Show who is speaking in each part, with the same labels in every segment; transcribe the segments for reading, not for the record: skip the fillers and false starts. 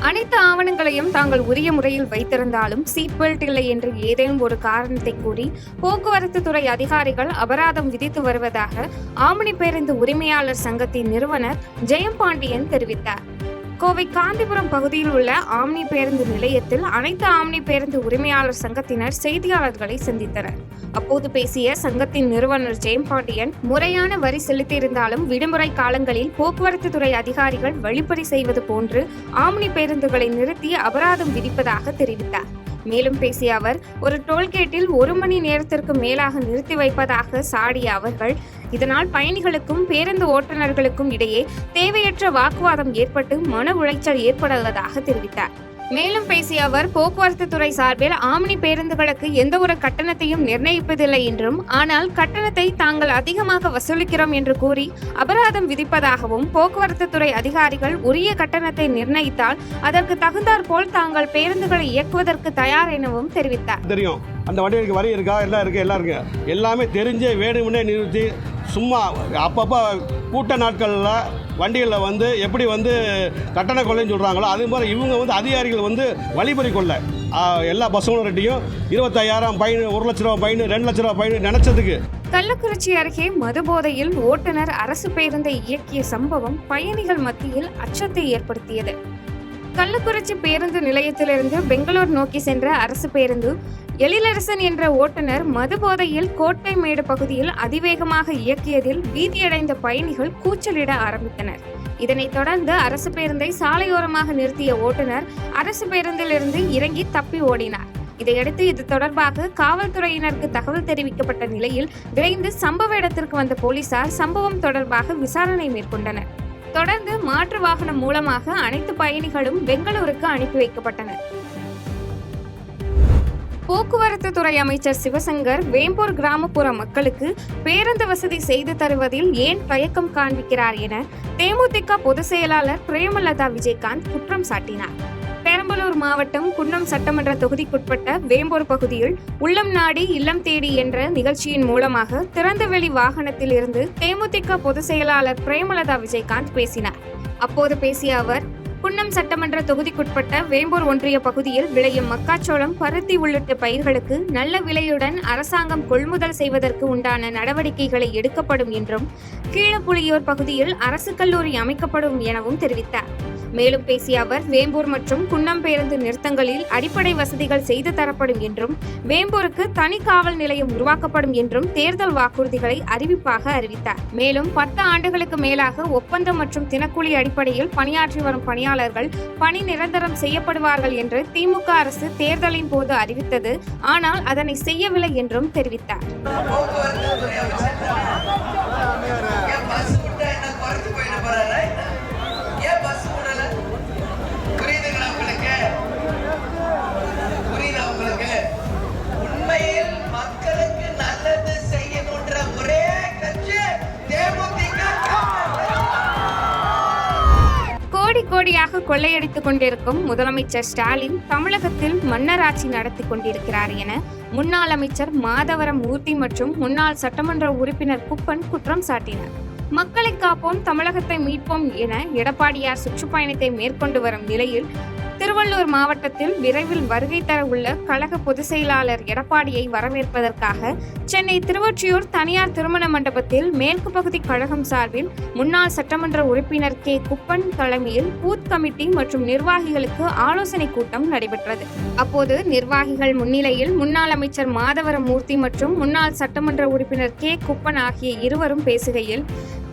Speaker 1: அனைத்து ஆவணங்களையும் தாங்கள் உரிய முறையில் வைத்திருந்தாலும் சீட் பெல்ட் இல்லை என்று ஏதேனும் ஒரு காரணத்தை கூறி போக்குவரத்து துறை அதிகாரிகள் அபராதம் விதித்து வருவதாக ஆம்னி பேருந்து உரிமையாளர் சங்கத்தின் நிறுவனர் ஜெயம்பாண்டியன் தெரிவித்தார். கோவை காந்திபுரம் பகுதியில் உள்ள ஆம்னி பேருந்து நிலையத்தில் அனைத்து ஆம்னி பேருந்து உரிமையாளர் சங்கத்தினர் செய்தியாளர்களை சந்தித்தனர். அப்போது பேசிய சங்கத்தின் நிறுவனர் ஜெயம்பாண்டியன், முறையான வரி செலுத்தியிருந்தாலும் விடுமுறை காலங்களில் போக்குவரத்து துறை அதிகாரிகள் வழிப்பறி செய்வது போன்று ஆம்னி பேருந்துகளை நிறுத்தி அபராதம் விதிப்பதாக தெரிவித்தார். மேலும் பேசிய அவர், ஒரு டோல்கேட்டில் 1 மணி நேரத்திற்கு மேலாக நிறுத்தி வைப்பதாக சாடிய அவர்கள், இதனால் பயணிகளுக்கும் பேருந்து ஓட்டுநர்களுக்கும் இடையே தேவையற்ற வாக்குவாதம் ஏற்பட்டு மன உளைச்சல் ஏற்படுவதாக தெரிவித்தார். மேலும் பேசிய அவர், போக்குவரத்து துறை சார்பில் ஆம்னி பேருந்துகளுக்கு எந்த ஒரு கட்டணத்தையும் நிர்ணயிப்பதில்லை என்றும், ஆனால் கட்டணத்தை தாங்கள் அதிகமாக வசூலிக்கிறோம் என்று கூறி அபராதம் விதிப்பதாகவும், போக்குவரத்து துறை அதிகாரிகள் உரிய கட்டணத்தை நிர்ணயித்தால் அதற்கு தகுந்தாற் போல் தாங்கள் பேருந்துகளை இயக்குவதற்கு தயார் எனவும் தெரிவித்தார்.
Speaker 2: தெரியும் அந்த வண்டிகளுக்கு வரி இருக்கா, எல்லாம் இருக்கு எல்லாமே தெரிஞ்சே வேணுமுன்னே நிறுத்தி சும்மா அப்பப்போ கூட்ட நாட்களில் வண்டிகளில் எப்படி கட்டண கொள்ளைன்னு சொல்கிறாங்களோ அது மாதிரி இவங்க அதிகாரிகள் வழிபறி கொள்ள எல்லா பஸ்ஸுகள்கிட்டையும் 25,000 ஃபைன், 1 லட்ச ரூபா ஃபைன், 2 லட்ச ரூபா ஃபைன் நினைச்சதுக்கு.
Speaker 1: கள்ளக்குறிச்சி அருகே மதுபோதையில் ஓட்டுநர் அரசு பேருந்தை இயக்கிய சம்பவம் பயணிகள் மத்தியில் அச்சத்தை ஏற்படுத்தியது. கள்ளக்குறிச்சி பேருந்து நிலையத்திலிருந்து பெங்களூர் நோக்கி சென்ற அரசு பேருந்து எழிலரசன் என்ற ஓட்டுநர் மதுபோதையில் கோட்டைமேடு பகுதியில் அதிவேகமாக இயக்கியதில் பீதியடைந்த பயணிகள் கூச்சலிட ஆரம்பித்தனர். இதனைத் தொடர்ந்து அரசு பேருந்தை சாலையோரமாக நிறுத்திய ஓட்டுநர் அரசு பேருந்திலிருந்து இறங்கி தப்பி ஓடினார். இதையடுத்து இது தொடர்பாக காவல்துறையினருக்கு தகவல் தெரிவிக்கப்பட்ட நிலையில் விரைந்து சம்பவ இடத்திற்கு வந்த போலீசார் சம்பவம் தொடர்பாக விசாரணை மேற்கொண்டனர். தொடர்ந்து மாற்று வாகனம் மூலமாக அனைத்து பயணிகளும் பெங்களூருக்கு அனுப்பி வைக்கப்பட்டனர். போக்குவரத்து துறை அமைச்சர் சிவசங்கர் வேம்பூர் கிராமப்புற மக்களுக்கு பேருந்து வசதி செய்து தருவதில் ஏன் தயக்கம் காண்பிக்கிறார் என தேமுதிக பொதுச் செயலாளர் பிரேமலதா விஜயகாந்த் குற்றம் சாட்டினார். பெரம்பலூர் மாவட்டம் குன்னம் சட்டமன்ற தொகுதிக்குட்பட்ட வேம்பூர் பகுதியில் உள்ளம் நாடி இல்லம் தேடி என்ற நிகழ்ச்சியின் மூலமாக திறந்தவெளி வாகனத்தில் இருந்து தேமுதிக பொதுச் செயலாளர் பிரேமலதா விஜயகாந்த் பேசினார். அப்போது பேசிய அவர், குன்னம் சட்டமன்ற தொகுதிக்குட்பட்ட வேம்பூர் ஒன்றிய பகுதியில் விளையும் மக்காச்சோளம், பருத்தி உள்ளிட்ட பயிர்களுக்கு நல்ல விலையுடன் அரசாங்கம் கொள்முதல் செய்வதற்கு உண்டான நடவடிக்கைகளை எடுக்கப்படும் என்றும், கீழப்புலியூர் பகுதியில் அரசு கல்லூரி அமைக்கப்படும் எனவும் தெரிவித்தார். மேலும் பேசிய அவர், வேம்பூர் மற்றும் குன்னம் பேருந்து நிறுத்தங்களில் அடிப்படை வசதிகள் செய்து தரப்படும் என்றும், வேம்பூருக்கு தனி காவல் நிலையம் உருவாக்கப்படும் என்றும் தேர்தல் வாக்குறுதிகளை அறிவிப்பாக அறிவித்தார். மேலும் 10 ஆண்டுகளுக்கு மேலாக ஒப்பந்தம் மற்றும் தினக்கூலி அடிப்படையில் பணியாற்றி வரும் பணியாளர்கள் பணி நிரந்தரம் செய்யப்படுவார்கள் என்று திமுக அரசு தேர்தலின் போது அறிவித்தது, ஆனால் அதனை செய்யவில்லை என்றும் தெரிவித்தார். கோடியாக கொள்ளையடித்துக் கொண்டிருக்கும் முதலமைச்சர் ஸ்டாலின் தமிழகத்தில் மன்னராட்சி நடத்தி கொண்டிருக்கிறார் என முன்னாள் அமைச்சர் மாதவரம் மூர்த்தி மற்றும் முன்னாள் சட்டமன்ற உறுப்பினர் குப்பன் குற்றம் சாட்டினார். மக்களை காப்போம், தமிழகத்தை மீட்போம் என எடப்பாடியார் சுற்றுப்பயணத்தை மேற்கொண்டு வரும் நிலையில் திருவள்ளூர் மாவட்டத்தில் விரைவில் வருகை தர உள்ள கழக பொதுச் செயலாளர் எடப்பாடியை வரவேற்பதற்காக சென்னை திருவொற்றியூர் தனியார் திருமண மண்டபத்தில் மேற்கு பகுதி கழகம் சார்பில் முன்னாள் சட்டமன்ற உறுப்பினர் கே. குப்பன் தலைமையில் பூத் கமிட்டி மற்றும் நிர்வாகிகளுக்கு ஆலோசனை கூட்டம் நடைபெற்றது. அப்போது நிர்வாகிகள் முன்னிலையில் முன்னாள் அமைச்சர் மாதவரம் மூர்த்தி மற்றும் முன்னாள் சட்டமன்ற உறுப்பினர் கே. குப்பன் ஆகிய இருவரும் பேசுகையில்,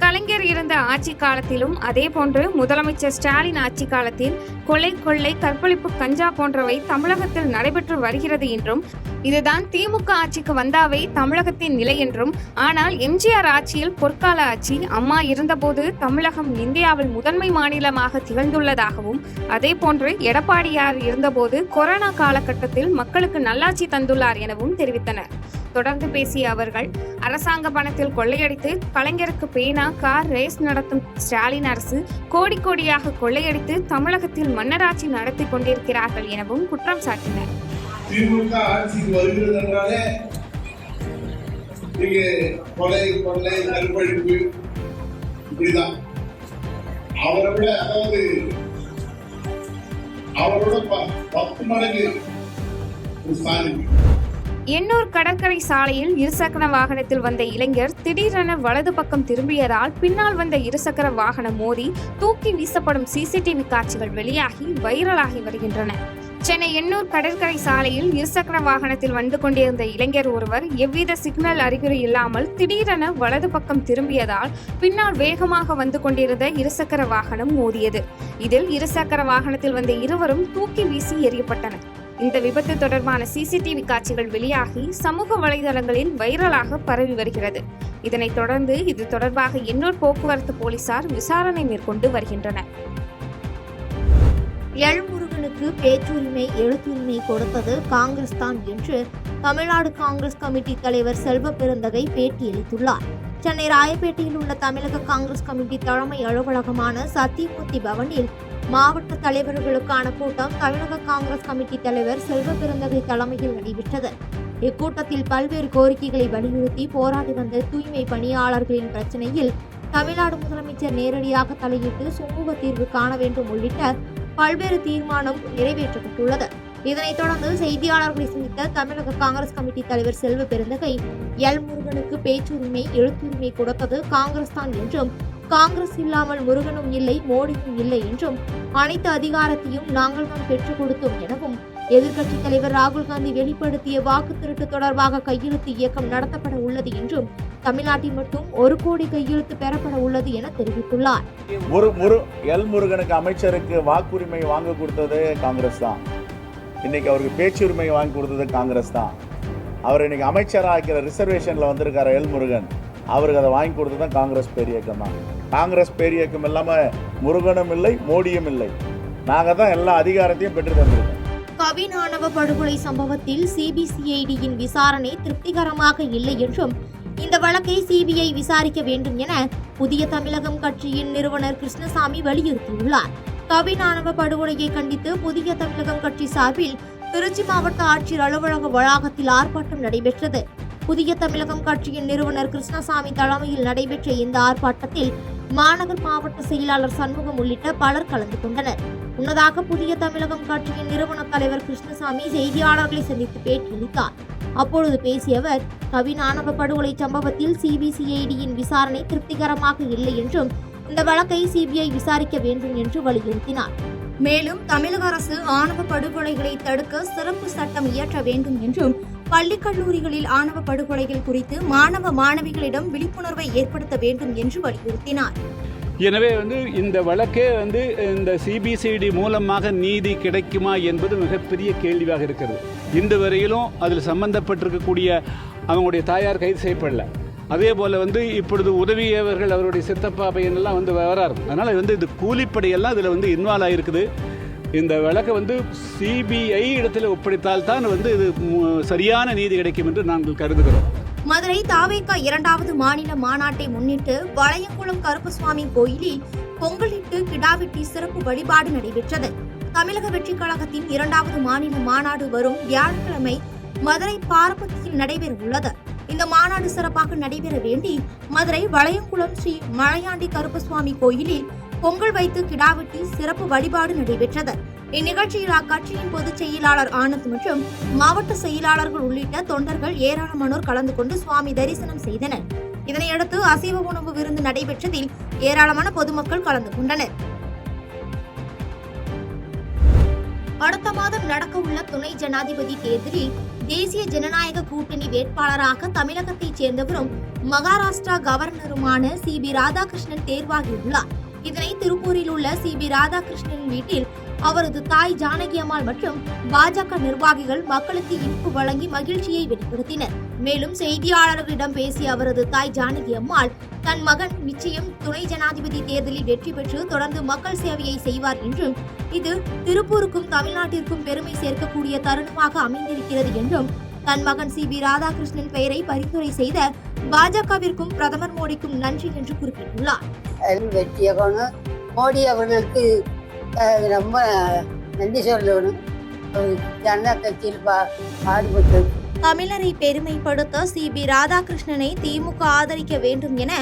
Speaker 1: கலைஞர் இருந்த ஆட்சி காலத்திலும் அதேபோன்று முதலமைச்சர் ஸ்டாலின் ஆட்சி காலத்தில் கொலை, கொள்ளை, கற்பழிப்பு, கஞ்சா போன்றவை தமிழகத்தில் நடைபெற்று வருகிறது என்றும், இதுதான் திமுக ஆட்சிக்கு வந்தாவே தமிழகத்தின் நிலை என்றும், ஆனால் எம்ஜிஆர் ஆட்சியில் பொற்கால ஆட்சி, அம்மா இருந்தபோது தமிழகம் இந்தியாவில் முதன்மை மாநிலமாக திகழ்ந்துள்ளதாகவும், அதேபோன்று எடப்பாடியார் இருந்தபோது கொரோனா காலகட்டத்தில் மக்களுக்கு நல்லாட்சி தந்துள்ளார் எனவும் தெரிவித்தனர். தொடர்ந்து பேசிய அவர்கள், அரசாங்க பணத்தில் கொள்ளையடித்து கலைஞருக்கு பேனா, கார் ரேஸ் நடத்தும் ஸ்டாலின் அரசு கோடியாக கொள்ளையடித்து தமிழகத்தில் மன்னராட்சி நடத்தி கொண்டிருக்கிறார்கள் எனவும் குற்றம் சாட்டினர்.
Speaker 3: திமுக ஆட்சிக்கு வருகிறது என்றாலே கொலை, கொள்ளை, கற்பழிப்பு இப்படிதான். அவரை விட, அதாவது அவரோட 10 மடங்கு ஒரு ஸ்டாலின்.
Speaker 1: எண்ணூர் கடற்கரை சாலையில் இருசக்கர வாகனத்தில் வந்த இளைஞர் திடீரென வலது பக்கம் திரும்பியதால் பின்னால் வந்த இருசக்கர வாகனம் மோதி தூக்கி வீசப்படும் சிசிடிவி காட்சிகள் வெளியாகி வைரலாகி வருகின்றன. சென்னை எண்ணூர் கடற்கரை சாலையில் இருசக்கர வாகனத்தில் வந்து கொண்டிருந்த இளைஞர் ஒருவர் எவ்வித சிக்னல் அறிகுறி இல்லாமல் திடீரென வலது பக்கம் திரும்பியதால் பின்னால் வேகமாக வந்து கொண்டிருந்த இருசக்கர வாகனம் மோதியது. இதில் இருசக்கர வாகனத்தில் வந்த இருவரும் தூக்கி வீசி எறியப்பட்டனர். இந்த விபத்து தொடர்பான சிசிடிவி காட்சிகள் வெளியாகி சமூக வலைதளங்களில் வைரலாக பரவி வருகிறது. இதனைத் தொடர்ந்து இது தொடர்பாக எண்ணூர் போக்குவரத்து போலீசார் விசாரணை மேற்கொண்டு வருகின்றனர்.
Speaker 4: எல்முருகனுக்கு பேச்சுரிமை எழுத்துரிமை கொடுத்தது காங்கிரஸ் தான் என்று தமிழ்நாடு காங்கிரஸ் கமிட்டி தலைவர் செல்வ பெருந்தகை பேட்டியளித்துள்ளார். சென்னை ராயப்பேட்டையில் உள்ள தமிழக காங்கிரஸ் கமிட்டி தலைமை அலுவலகமான சத்தியமூர்த்தி பவனில் மாவட்ட தலைவர்களுக்கான கூட்டம் தமிழக காங்கிரஸ் கமிட்டி தலைவர் செல்வ பெருந்தகை தலைமையில் நடைபெற்றது. இக்கூட்டத்தில் பல்வேறு கோரிக்கைகளை வலியுறுத்தி போராடி வந்த தூய்மை பணியாளர்களின் பிரச்சனையில் தமிழ்நாடு முதலமைச்சர் நேரடியாக தலையிட்டு சுமூக தீர்வு காண வேண்டும் உள்ளிட்ட பல்வேறு தீர்மானம் நிறைவேற்றப்பட்டுள்ளது. இதனைத் தொடர்ந்து செய்தியாளர்களை சந்தித்த தமிழக காங்கிரஸ் கமிட்டி தலைவர் செல்வ பெருந்தகை எல்முருகனுக்கு பேச்சுரிமை எழுத்துரிமை கொடுத்தது காங்கிரஸ் தான் என்றும் காங்கிரஸ் இல்லாமல் முருகனும் இல்லை மோடியும் இல்லை என்றும் அனைத்து அதிகாரத்தையும் நாங்கள் தான் பெற்றுக் கொடுத்தோம் எனவும் எதிர்க்கட்சித் தலைவர் ராகுல் காந்தி வெளிப்படுத்திய வாக்கு திருட்டு தொடர்பாக கையெழுத்து இயக்கம் நடத்தப்பட உள்ளது என்றும் தமிழ்நாட்டில் மட்டும் 1 கோடி கையெழுத்து பெறப்பட உள்ளது என தெரிவித்துள்ளார்.
Speaker 5: எல் முருகனுக்கு அமைச்சருக்கு வாக்குரிமை வாங்க கொடுத்தது காங்கிரஸ் தான். இன்னைக்கு அவருக்கு பேச்சுரிமை வாங்கி கொடுத்தது காங்கிரஸ் தான். அவர் இன்னைக்கு அமைச்சராகிற ரிசர்வேஷன்ல வந்திருக்காரு எல் முருகன், அவருக்கு அதை வாங்கி கொடுத்தது தான் காங்கிரஸ் பேரியக்கம் தான். காங்கிரஸ் பேரியக்கம் இல்லாமல் முருகனும் இல்லை மோடியும் இல்லை, நாங்கள் தான் எல்லா அதிகாரத்தையும் பெற்று தந்திருக்கோம்.
Speaker 4: கவின் ஆணவ படுகொலை சம்பவத்தில் சிபிசிஐடியின் விசாரணை திருப்திகரமாக இல்லை என்றும் இந்த வழக்கை சிபிஐ விசாரிக்க வேண்டும் என புதிய தமிழகம் கட்சியின் நிறுவனர் கிருஷ்ணசாமி வலியுறுத்தியுள்ளார். கவின் ஆணவ படுகொலையை கண்டித்து புதிய தமிழகம் கட்சி சார்பில் திருச்சி மாவட்ட ஆட்சியர் அலுவலக வளாகத்தில் ஆர்ப்பாட்டம் நடைபெற்றது. புதிய தமிழகம் கட்சியின் நிறுவனர் கிருஷ்ணசாமி தலைமையில் நடைபெற்ற இந்த ஆர்ப்பாட்டத்தில் மாநகர் மாவட்ட செயலாளர் சண்முகம் உள்ளிட்ட பலர் கலந்து கொண்டனர். முன்னதாக புதிய தமிழகம் கட்சியின் நிறுவன தலைவர் கிருஷ்ணசாமி செய்தியாளர்களை சந்தித்து பேட்டியளித்தார். அப்பொழுது பேசிய அவர், கவின் ஆணவ படுகொலை சம்பவத்தில் சிபிசிஐடியின் விசாரணை திருப்திகரமாக இல்லை என்றும் இந்த வழக்கை சிபிஐ விசாரிக்க வேண்டும் என்று வலியுறுத்தினார். மேலும் தமிழக அரசு ஆணவ படுகொலைகளை தடுக்க சிறப்பு சட்டம் இயற்ற வேண்டும் என்றும் பள்ளி கல்லூரிகளில் ஆணவ படுகொலைகள் குறித்து மாணவ மாணவிகளிடம் விழிப்புணர்வை ஏற்படுத்த வேண்டும் என்று வலியுறுத்தினார்.
Speaker 6: எனவே இந்த வழக்கே இந்த சிபிசிஐடி மூலமாக நீதி கிடைக்குமா என்பது மிகப்பெரிய கேள்வியாக இருக்கிறது. இந்த வரையிலும் அதில் சம்பந்தப்பட்டிருக்கக்கூடிய அவங்களுடைய தாயார் கைது செய்யப்படல. அதே போல் இப்பொழுது உதவியவர்கள் அவருடைய சித்தப்பா பையனெல்லாம் வராரு. அதனால் இது கூலிப்படையெல்லாம் இதில் இன்வால்வ் ஆகிருக்குது. இந்த வழக்கை சிபிஐ இடத்துல ஒப்படைத்தால் தான் இது சரியான நீதி கிடைக்கும் என்று நாங்கள் கருதுகிறோம்.
Speaker 4: மதுரை தாவேகா 2வது மாநில மாநாட்டை முன்னிட்டு வளையங்குளம் கருப்பசுவாமி கோயிலில் பொங்கலிட்டு கிடாவெட்டி சிறப்பு வழிபாடு நடைபெற்றது. தமிழக வெற்றிக் கழகத்தின் 2வது மாநில மாநாடு வரும் வியாழக்கிழமை மதுரை பாரபத்தியில் நடைபெற உள்ளது. இந்த மாநாடு சிறப்பாக நடைபெற வேண்டி மதுரை வளையங்குளம் ஸ்ரீ மலையாண்டி கருப்பசுவாமி கோயிலில் பொங்கல் வைத்து கிடாவெட்டி சிறப்பு வழிபாடு நடைபெற்றது. இந்நிகழ்ச்சியில் அக்கட்சியின் பொதுச் செயலாளர் ஆனந்த் மற்றும் மாவட்ட செயலாளர்கள் உள்ளிட்ட தொண்டர்கள் ஏராளமானோர் கலந்து கொண்டு சுவாமி தரிசனம் செய்தனர். இதனையடுத்து அசைவ உணவு விருந்து நடைபெற்றதில் ஏராளமான பொதுமக்கள் கலந்து கொண்டனர். அடுத்த மாதம் நடக்கவுள்ள துணை ஜனாதிபதி தேர்தலில் தேசிய ஜனநாயக கூட்டணி வேட்பாளராக தமிழகத்தைச் சேர்ந்தவரும் மகாராஷ்டிரா கவர்னருமான சிபி ராதாகிருஷ்ணன் தேர்வாகியுள்ளார். இதனை திருப்பூரில் உள்ள சிபி ராதாகிருஷ்ணன் வீட்டில் அவரது தாய் ஜானகி அம்மாள் மற்றும் பாஜக நிர்வாகிகள் மக்களுக்கு இனிப்பு வழங்கி மகிழ்ச்சியை வெளிப்படுத்தினர். மேலும் செய்தியாளர்களிடம் பேசிய அவரது தாய் ஜானகி அம்மாள், தன் மகன் நிச்சயம் துணை ஜனாதிபதி தேர்தலில் வெற்றி பெற்று தொடர்ந்து மக்கள் சேவையை செய்வார் என்றும் இது திருப்பூருக்கும் தமிழ்நாட்டிற்கும் பெருமை சேர்க்கக்கூடிய தருணமாக அமைந்திருக்கிறது என்றும் தன் மகன் சிபி ராதாகிருஷ்ணன் பெயரை பரிந்துரை செய்த பாஜகவிற்கும் பிரதமர் மோடிக்கும் நன்றி என்று குறிப்பிட்டுள்ளார்.
Speaker 7: வெற்றியாகணும், மோடி அவர்களுக்கு ரொம்ப நன்றி சொல்லணும். ஜனதா கட்சியில் பாடுபட்டு
Speaker 4: தமிழரை பெருமைப்படுத்த சிபி ராதாகிருஷ்ணனை திமுக ஆதரிக்க வேண்டும் என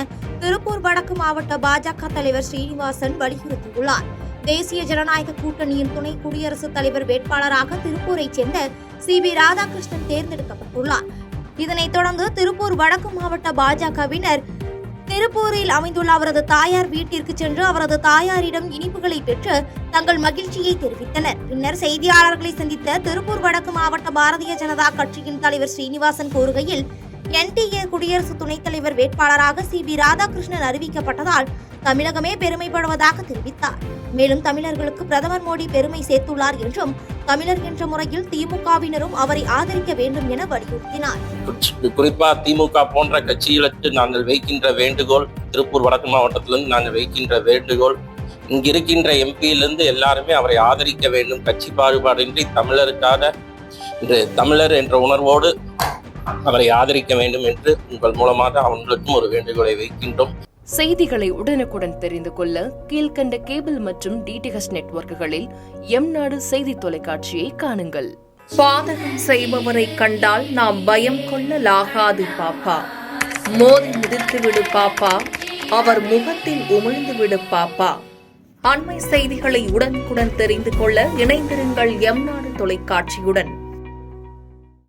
Speaker 4: திருப்பூர் வடக்கு மாவட்ட பாஜக தலைவர் ஸ்ரீனிவாசன் வலியுறுத்தியுள்ளார். தேசிய ஜனநாயக கூட்டணியின் துணை குடியரசுத் தலைவர் வேட்பாளராக திருப்பூரைச் சேர்ந்த CB ராதாகிருஷ்ணன் தேர்ந்தெடுக்கப்பட்டுள்ளார். இதனைத் தொடர்ந்து திருப்பூர் வடக்கு மாவட்ட பாஜகவினர் திருப்பூரில் அமைந்துள்ள அவரது தாயார் வீட்டிற்கு சென்று அவரது தாயாரிடம் இனிப்புகளை பெற்று தங்கள் மகிழ்ச்சியை தெரிவித்தனர். பின்னர் செய்தியாளர்களை சந்தித்த திருப்பூர் வடக்கு மாவட்ட பாரதிய ஜனதா கட்சியின் தலைவர் ஸ்ரீனிவாசன் கூறுகையில், NDA குடியரசு துணைத் தலைவர் வேட்பாளராக CB ராதாகிருஷ்ணன் அறிவிக்கப்பட்டதால் தமிழகமே பெருமைப்படுவதாக தெரிவித்தார். மேலும் தமிழர்களுக்கு பிரதமர் மோடி பெருமை சேர்த்துள்ளார் என்றும் தமிழர் என்ற முறையில் திமுகவினரும் அவரை ஆதரிக்க வேண்டும் என வலியுறுத்தினார்.
Speaker 8: குறிப்பா திமுக போன்ற கட்சிகளுக்கு நாங்கள் வைக்கின்ற வேண்டுகோள், திருப்பூர் வடக்கு மாவட்டத்திலிருந்து நாங்கள் வைக்கின்ற வேண்டுகோள், இங்கிருக்கின்ற MP-லிருந்து எல்லாருமே அவரை ஆதரிக்க வேண்டும். கட்சி பாகுபாடின்றி தமிழருக்காக இன்று தமிழர் என்ற உணர்வோடு அவரை ஆதரிக்க வேண்டும் என்று உங்கள் மூலமாக அவர்களுக்கும் ஒரு வேண்டுகோளை வைக்கின்றோம்.
Speaker 9: செய்திகளை உடனுக்குடன் தெரிந்து கொள்ள கீழ்கண்ட கேபிள் மற்றும் DTH நெட்வொர்க்குகளில் எம்நாடு செய்தி தொலைக்காட்சியை காணுங்கள். பாதகம் செய்பவரை கண்டால் நாம் பயம் கொள்ளலாகாது பாப்பா. மோதி மிதித்து விடு பாப்பா, அவர் முகத்தில் உமிழ்ந்து விடு பாப்பா. அண்மை செய்திகளை உடனுக்குடன் தெரிந்து கொள்ள இணைந்திருங்கள் எம்நாடு தொலைக்காட்சியுடன்.